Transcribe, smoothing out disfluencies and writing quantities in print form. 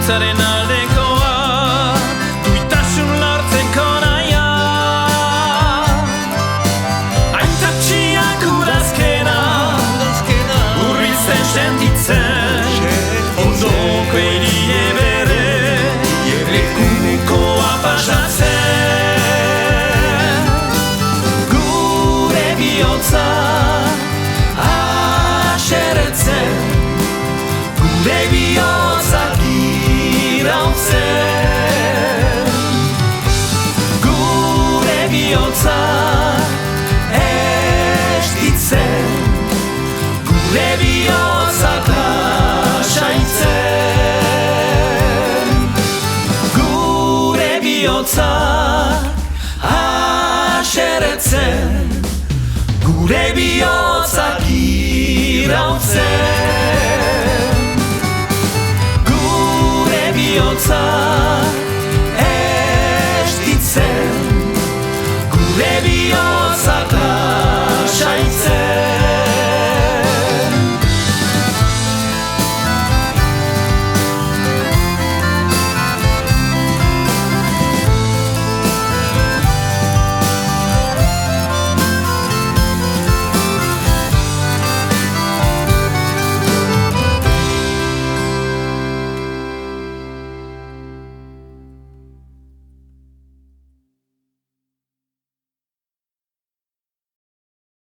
Bizitzaren aldekoa duitasun lortzeko naia Aintatxiak urazkena urbiltzen sentitzen ondoko erie bere lekukoa pasatzen gure bihotza aseretzen gure bihotzak irautzen gure bihotza estitzen gure bihotzak lasaitzen gure bihotza aseretzen gure bihotzak irautzen